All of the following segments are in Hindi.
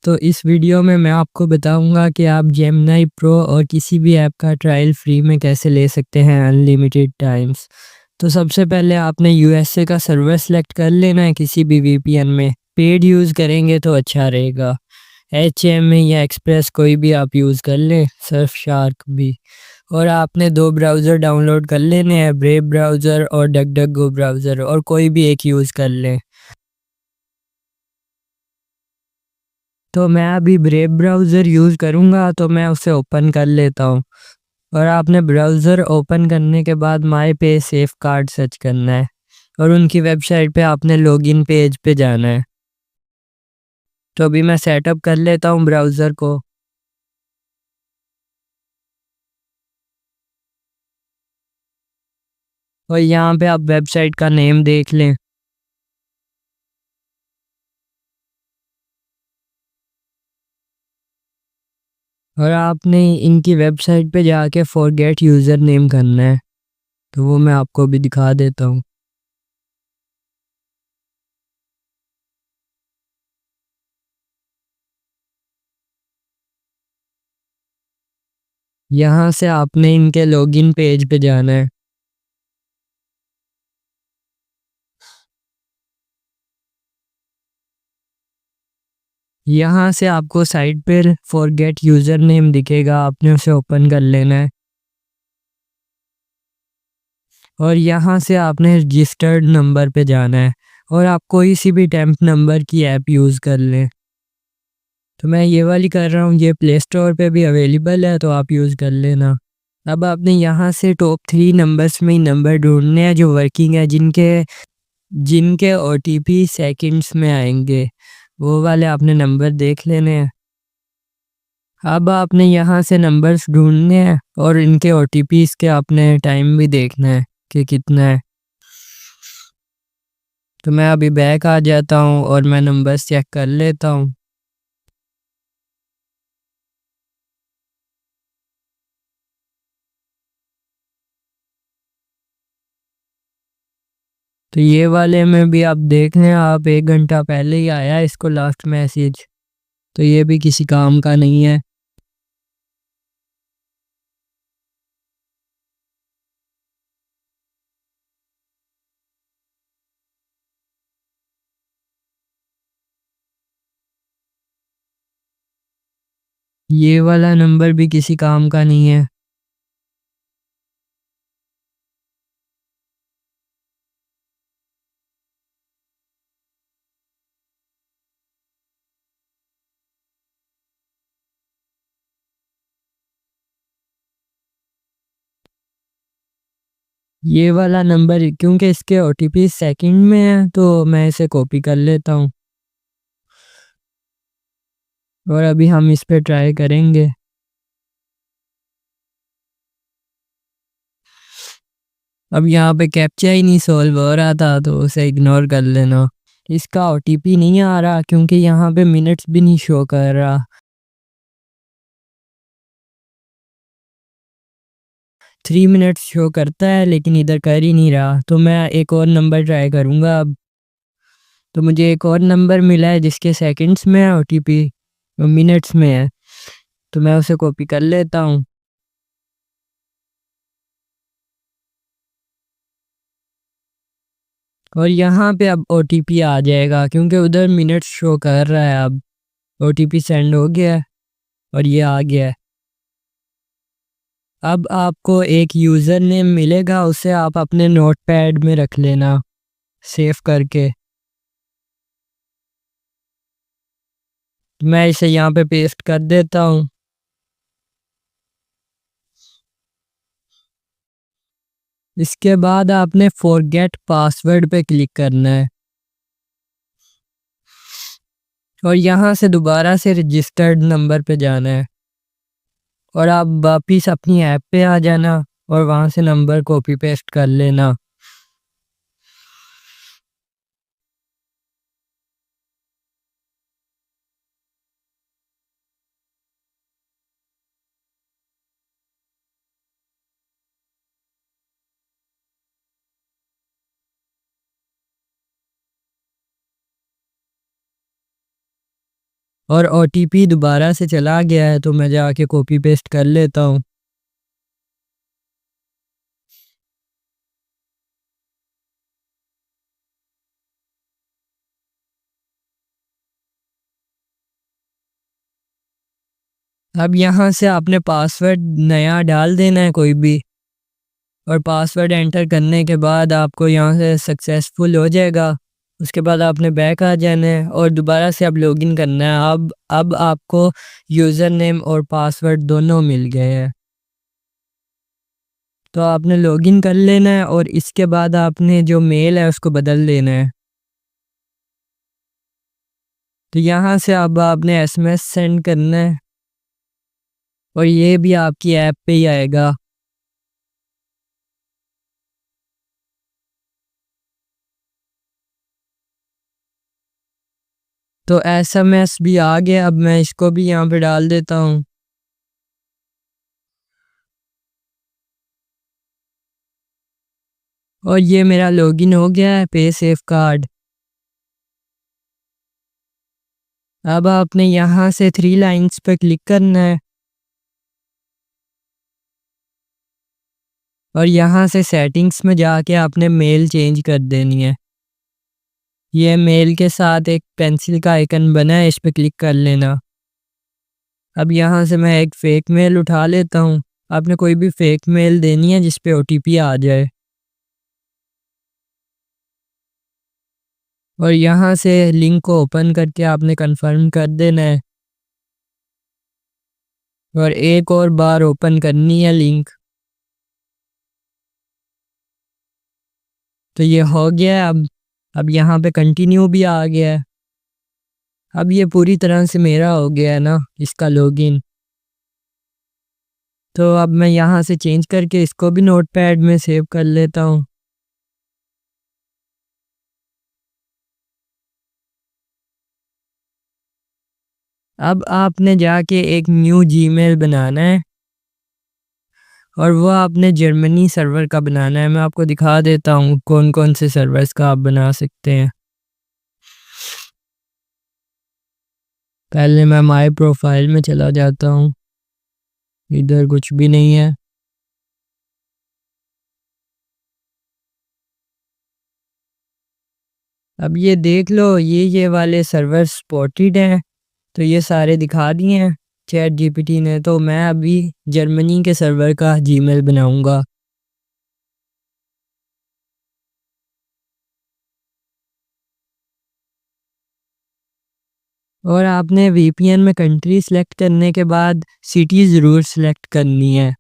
तो इस वीडियो में मैं आपको बताऊंगा कि आप जेमिनी प्रो और किसी भी ऐप का ट्रायल फ्री में कैसे ले सकते हैं अनलिमिटेड टाइम्स। तो सबसे पहले आपने यूएसए का सर्वर सेलेक्ट कर लेना है किसी भी वीपीएन में। पेड यूज़ करेंगे तो अच्छा रहेगा। एचएम या एक्सप्रेस कोई भी आप यूज़ कर लें, सर्फ शार्क भी। और आपने 2 ब्राउज़र डाउनलोड कर लेने हैं, ब्रेव ब्राउज़र और डकडकगो ब्राउज़र, और कोई भी एक यूज़ कर लें। तो मैं अभी ब्रेव ब्राउज़र यूज़ करूँगा तो मैं उसे ओपन कर लेता हूँ। और आपने ब्राउज़र ओपन करने के बाद माई पे सेफ कार्ड सर्च करना है और उनकी वेबसाइट पे आपने लॉगिन पेज पे जाना है। तो अभी मैं सेटअप कर लेता हूँ ब्राउज़र को। और यहाँ पे आप वेबसाइट का नेम देख लें। और आपने इनकी वेबसाइट पे जाके फॉरगेट यूज़र नेम करना है, तो वो मैं आपको भी दिखा देता हूँ। यहाँ से आपने इनके लॉगिन पेज पे जाना है। यहाँ से आपको साइट पर फॉरगेट यूज़र नेम दिखेगा, आपने उसे ओपन कर लेना है। और यहाँ से आपने रजिस्टर्ड नंबर पे जाना है और आप कोई सी भी टेम्प नंबर की ऐप यूज़ कर लें। तो मैं ये वाली कर रहा हूँ, ये प्ले स्टोर पे भी अवेलेबल है, तो आप यूज़ कर लेना। अब आपने यहाँ से टॉप 3 नंबर्स में ही नंबर ढूंढने हैं जो वर्किंग है, जिनके जिनके ओटीपी सेकंड्स में आएंगे, वो वाले आपने नंबर देख लेने हैं। अब आपने यहाँ से नंबर्स ढूंढने हैं और इनके ओटीपीज़ के आपने टाइम भी देखना है कि कितना है। तो मैं अभी बैक आ जाता हूँ और मैं नंबर्स चेक कर लेता हूँ। तो ये वाले में भी आप देख लें, आप 1 घंटा पहले ही आया है इसको लास्ट मैसेज, तो ये भी किसी काम का नहीं है। ये वाला नंबर भी किसी काम का नहीं है। ये वाला नंबर क्योंकि इसके ओटीपी सेकंड में है, तो मैं इसे कॉपी कर लेता हूँ और अभी हम इस पे ट्राई करेंगे। अब यहाँ पे कैप्चा ही नहीं सॉल्व हो रहा था, तो उसे इग्नोर कर लेना। इसका ओटीपी नहीं आ रहा क्योंकि यहाँ पे मिनट्स भी नहीं शो कर रहा। 3 मिनट्स शो करता है लेकिन इधर कर ही नहीं रहा, तो मैं एक और नंबर ट्राई करूँगा अब। तो मुझे एक और नंबर मिला है जिसके सेकंड्स में है ओटीपी, मिनट्स में है, तो मैं उसे कॉपी कर लेता हूँ। और यहाँ पे अब ओटीपी आ जाएगा क्योंकि उधर मिनट्स शो कर रहा है। अब ओटीपी सेंड हो गया है और ये आ गया है। अब आपको एक यूज़र नेम मिलेगा, उसे आप अपने नोटपैड में रख लेना सेव करके। मैं इसे यहाँ पे पेस्ट कर देता हूँ। इसके बाद आपने फॉरगेट पासवर्ड पे क्लिक करना है और यहाँ से दोबारा से रजिस्टर्ड नंबर पे जाना है और आप वापिस अपनी ऐप पे आ जाना और वहाँ से नंबर कॉपी पेस्ट कर लेना। और ओटीपी दोबारा से चला गया है, तो मैं जाके कॉपी पेस्ट कर लेता हूँ। अब यहाँ से आपने पासवर्ड नया डाल देना है कोई भी, और पासवर्ड एंटर करने के बाद आपको यहाँ से सक्सेसफुल हो जाएगा। उसके बाद आपने बैक आ जाना है और दोबारा से अब लॉगिन करना है। अब आपको यूज़र नेम और पासवर्ड दोनों मिल गए हैं, तो आपने लॉगिन कर लेना है और इसके बाद आपने जो मेल है उसको बदल देना है। तो यहाँ से अब आपने एसएमएस सेंड करना है और ये भी आपकी ऐप पे ही आएगा। तो एसएमएस भी आ गया, अब मैं इसको भी यहाँ पे डाल देता हूँ। और ये मेरा लॉगिन हो गया है पे सेफ कार्ड। अब आपने यहाँ से 3 लाइन्स पे क्लिक करना है और यहाँ से सेटिंग्स में जाके आपने मेल चेंज कर देनी है। ये मेल के साथ एक पेंसिल का आइकन बना है, इस पे क्लिक कर लेना। अब यहाँ से मैं एक फ़ेक मेल उठा लेता हूँ। आपने कोई भी फ़ेक मेल देनी है जिस पे ओटीपी आ जाए। और यहाँ से लिंक को ओपन करके आपने कंफर्म कर देना है और एक और बार ओपन करनी है लिंक। तो ये हो गया है। अब यहाँ पे कंटिन्यू भी आ गया है। अब ये पूरी तरह से मेरा हो गया है ना इसका लॉगिन। तो अब मैं यहाँ से चेंज करके इसको भी नोटपैड में सेव कर लेता हूँ। अब आपने जाके एक न्यू जीमेल बनाना है और वो आपने जर्मनी सर्वर का बनाना है। मैं आपको दिखा देता हूँ कौन कौन से सर्वर्स का आप बना सकते हैं। पहले मैं माय प्रोफाइल में चला जाता हूँ, इधर कुछ भी नहीं है। अब ये देख लो, ये वाले सर्वर सपोर्टेड हैं, तो ये सारे दिखा दिए हैं चैट जीपीटी ने। तो मैं अभी जर्मनी के सर्वर का जीमेल बनाऊंगा। और आपने वीपीएन में कंट्री सेलेक्ट करने के बाद सिटी ज़रूर सेलेक्ट करनी है।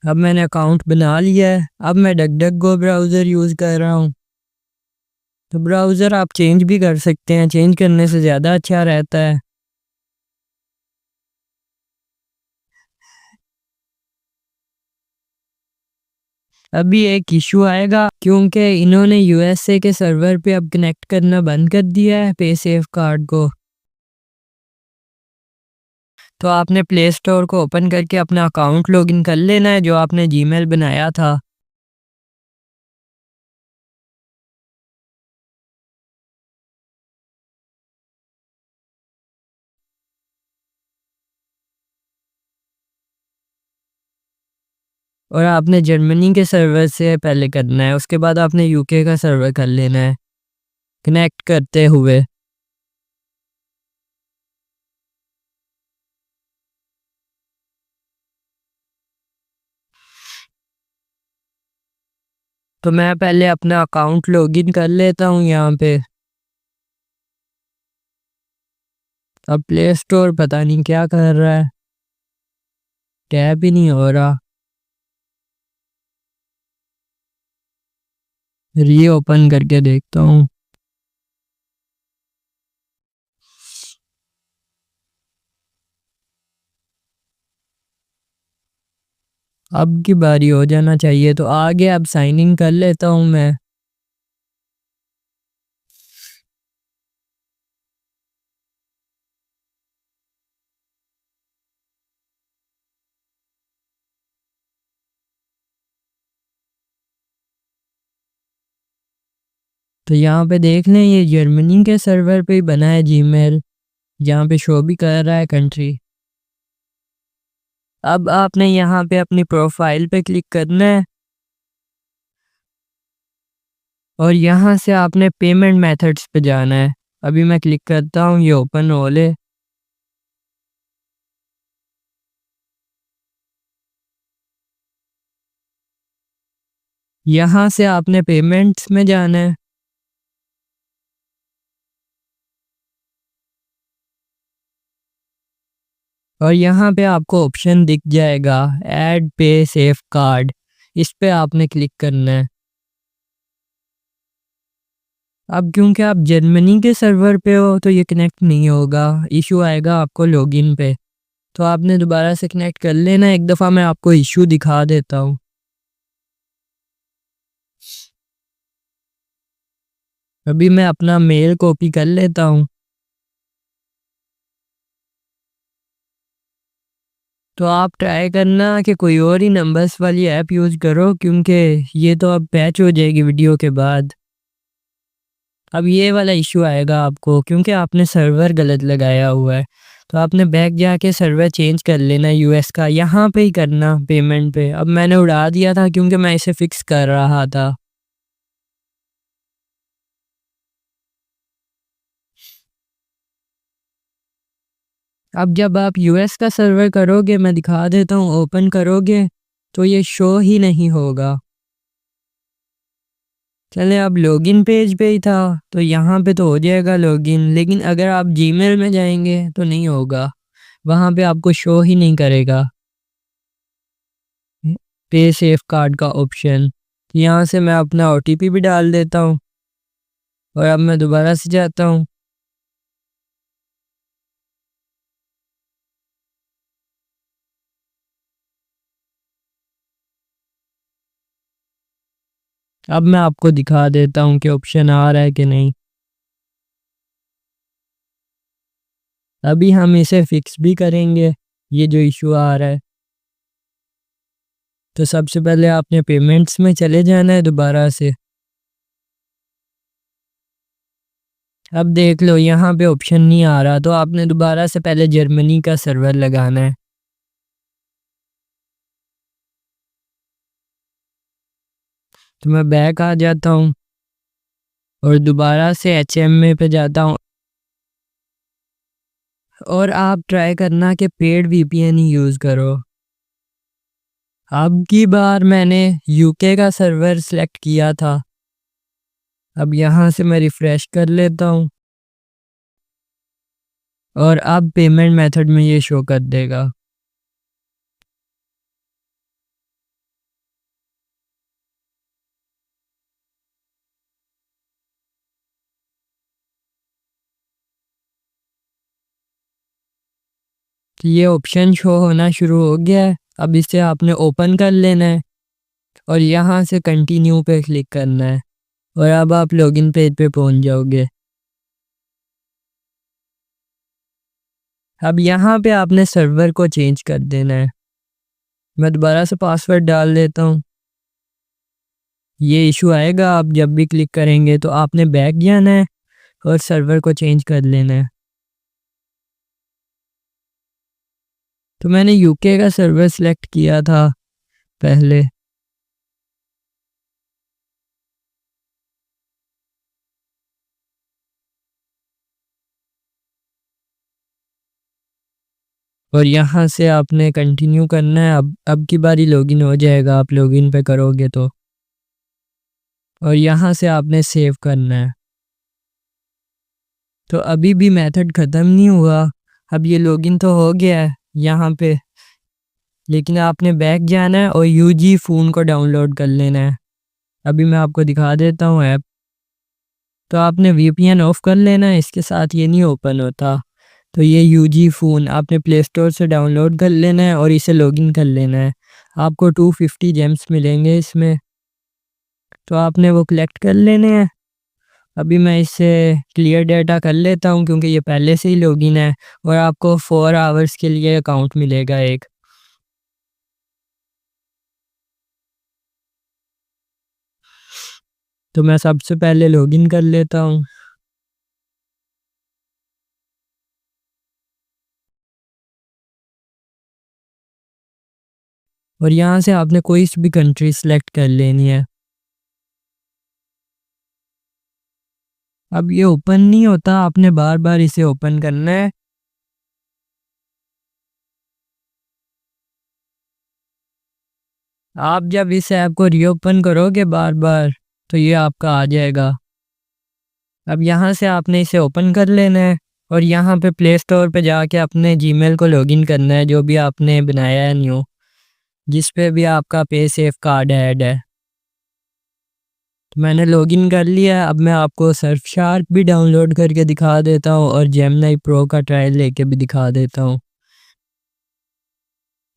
अब मैंने अकाउंट बना लिया है। अब मैं डकडकगो ब्राउज़र यूज़ कर रहा हूँ। तो ब्राउज़र आप चेंज भी कर सकते हैं, चेंज करने से ज़्यादा अच्छा रहता है। अभी एक इशू आएगा क्योंकि इन्होंने यूएसए के सर्वर पे अब कनेक्ट करना बंद कर दिया है पे सेफ कार्ड को। तो आपने प्ले स्टोर को ओपन करके अपना अकाउंट लॉगिन कर लेना है जो आपने जीमेल बनाया था। और आपने जर्मनी के सर्वर से पहले करना है, उसके बाद आपने यूके का सर्वर कर लेना है कनेक्ट करते हुए। तो मैं पहले अपना अकाउंट लॉगिन कर लेता हूँ यहाँ पे। अब प्ले स्टोर पता नहीं क्या कर रहा है, टैब ही नहीं हो रहा। री ओपन करके देखता हूँ। अब की बारी हो जाना चाहिए, तो आगे अब साइन इन कर लेता हूँ मैं। तो यहाँ पे देख लें ये जर्मनी के सर्वर पे ही बना है जीमेल, यहाँ पे शो भी कर रहा है कंट्री। अब आपने यहाँ पे अपनी प्रोफाइल पे क्लिक करना है और यहाँ से आपने पेमेंट मेथड्स पे जाना है। अभी मैं क्लिक करता हूँ, ये ओपन हो ले। यहाँ से आपने पेमेंट्स में जाना है और यहाँ पे आपको ऑप्शन दिख जाएगा ऐड पे सेफ कार्ड, इस पे आपने क्लिक करना है। अब क्योंकि आप जर्मनी के सर्वर पे हो तो ये कनेक्ट नहीं होगा, इशू आएगा आपको लॉगिन पे। तो आपने दोबारा से कनेक्ट कर लेना। एक दफ़ा मैं आपको इशू दिखा देता हूँ। अभी मैं अपना मेल कॉपी कर लेता हूँ। तो आप ट्राई करना कि कोई और ही नंबर्स वाली ऐप यूज़ करो, क्योंकि ये तो अब पैच हो जाएगी वीडियो के बाद। अब ये वाला इशू आएगा आपको क्योंकि आपने सर्वर गलत लगाया हुआ है। तो आपने बैक जाके सर्वर चेंज कर लेना यूएस का, यहाँ पे ही करना पेमेंट पे। अब मैंने उड़ा दिया था क्योंकि मैं इसे फिक्स कर रहा था। अब जब आप यूएस का सर्वर करोगे, मैं दिखा देता हूँ, ओपन करोगे तो ये शो ही नहीं होगा। चले अब लॉगिन पेज पे ही था तो यहाँ पे तो हो जाएगा लॉगिन, लेकिन अगर आप जीमेल में जाएंगे तो नहीं होगा, वहाँ पे आपको शो ही नहीं करेगा पे सेफ कार्ड का ऑप्शन। यहाँ से मैं अपना ओटीपी भी डाल देता हूँ और अब मैं दोबारा से जाता हूँ। अब मैं आपको दिखा देता हूँ कि ऑप्शन आ रहा है कि नहीं। अभी हम इसे फिक्स भी करेंगे, ये जो इशू आ रहा है। तो सबसे पहले आपने पेमेंट्स में चले जाना है दोबारा से। अब देख लो यहाँ पे ऑप्शन नहीं आ रहा, तो आपने दोबारा से पहले जर्मनी का सर्वर लगाना है। तो मैं बैक आ जाता हूँ और दोबारा से HMA पे जाता हूँ और आप ट्राई करना कि पेड VPN ही यूज़ करो। अब की बार मैंने यूके का सर्वर सेलेक्ट किया था। अब यहाँ से मैं रिफ़्रेश कर लेता हूँ और अब पेमेंट मेथड में ये शो कर देगा। तो ये ऑप्शन शो होना शुरू हो गया है। अब इसे आपने ओपन कर लेना है और यहाँ से कंटिन्यू पे क्लिक करना है और अब आप लॉगिन पेज पे पहुँच जाओगे। अब यहाँ पे आपने सर्वर को चेंज कर देना है। मैं दोबारा से पासवर्ड डाल देता हूँ। ये इशू आएगा, आप जब भी क्लिक करेंगे तो आपने बैक जाना है और सर्वर को चेंज कर लेना है। तो मैंने यूके का सर्वर सेलेक्ट किया था पहले। और यहाँ से आपने कंटिन्यू करना है। अब की बारी लॉगिन हो जाएगा, आप लॉगिन पे करोगे तो। और यहाँ से आपने सेव करना है। तो अभी भी मेथड ख़त्म नहीं हुआ। अब ये लॉगिन तो हो गया है यहाँ पे, लेकिन आपने बैक जाना है और यूजी फ़ोन को डाउनलोड कर लेना है। अभी मैं आपको दिखा देता हूँ ऐप। तो आपने VPN ऑफ कर लेना है, इसके साथ ये नहीं ओपन होता। तो ये यूजी फ़ोन आपने प्ले स्टोर से डाउनलोड कर लेना है और इसे लॉगिन कर लेना है। आपको 250 जेम्स मिलेंगे इसमें, तो आपने वो कलेक्ट कर लेने हैं। अभी मैं इसे क्लियर डेटा कर लेता हूँ क्योंकि ये पहले से ही लॉगिन है और आपको 4 आवर्स के लिए अकाउंट मिलेगा एक। तो मैं सबसे पहले लॉगिन कर लेता हूँ। और यहाँ से आपने कोई सी भी कंट्री सेलेक्ट कर लेनी है। अब ये ओपन नहीं होता, आपने बार बार इसे ओपन करना है। आप जब इस ऐप को रीओपन करोगे बार बार तो ये आपका आ जाएगा। अब यहाँ से आपने इसे ओपन कर लेना है और यहाँ पे प्ले स्टोर पे जाके अपने जीमेल को लॉगिन करना है, जो भी आपने बनाया है न्यू, जिस पे भी आपका पे सेफ कार्ड ऐड है। तो मैंने लॉगिन कर लिया है। अब मैं आपको सर्फशार्क भी डाउनलोड करके दिखा देता हूँ और जेमिनी प्रो का ट्रायल लेके भी दिखा देता हूँ।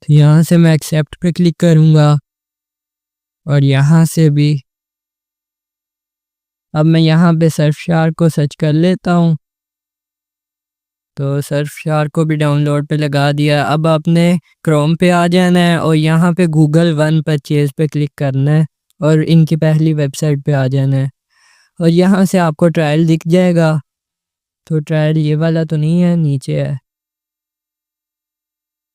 तो यहाँ से मैं एक्सेप्ट पे क्लिक करूँगा और यहाँ से भी अब मैं यहाँ पे सर्फशार्क को सर्च कर लेता हूँ। तो सर्फशार्क को भी डाउनलोड पे लगा दिया। अब आपने क्रोम पे आ जाना है और यहाँ पे गूगल वन परचेज पे क्लिक करना है और इनकी पहली वेबसाइट पे आ जाना है और यहाँ से आपको ट्रायल दिख जाएगा। तो ट्रायल ये वाला तो नहीं है, नीचे है।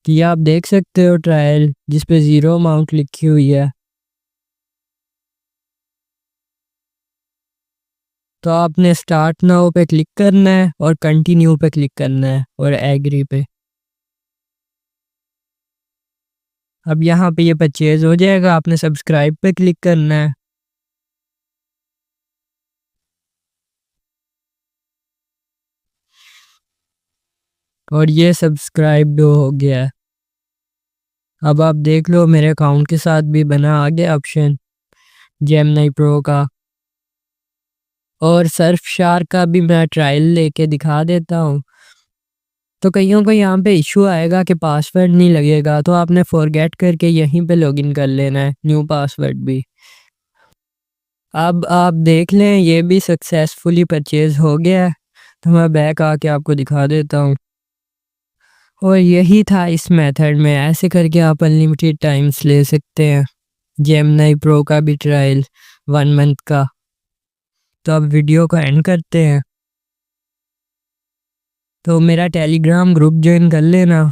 तो ये आप देख सकते हो ट्रायल जिस पे 0 अमाउंट लिखी हुई है। तो आपने स्टार्ट नाउ पे क्लिक करना है और कंटिन्यू पे क्लिक करना है और एग्री पे। अब यहाँ पे ये परचेज हो जाएगा, आपने सब्सक्राइब पे क्लिक करना है। और ये सब्सक्राइब हो गया है। अब आप देख लो मेरे अकाउंट के साथ भी बना आ गया ऑप्शन जेमिनी प्रो का। और सर्फशार्क का भी मैं ट्रायल लेके दिखा देता हूँ। तो कईयों को यहाँ पे इशू आएगा कि पासवर्ड नहीं लगेगा, तो आपने फॉरगेट करके यहीं पे लॉगिन कर लेना है, न्यू पासवर्ड भी। अब आप देख लें ये भी सक्सेसफुली परचेज हो गया है। तो मैं बैक आके आपको दिखा देता हूँ। और यही था इस मेथड में, ऐसे करके आप अनलिमिटेड टाइम्स ले सकते हैं जेमिनी प्रो का भी ट्रायल 1 मंथ का। तो अब वीडियो को एंड करते हैं। तो मेरा टेलीग्राम ग्रुप ज्वाइन कर लेना।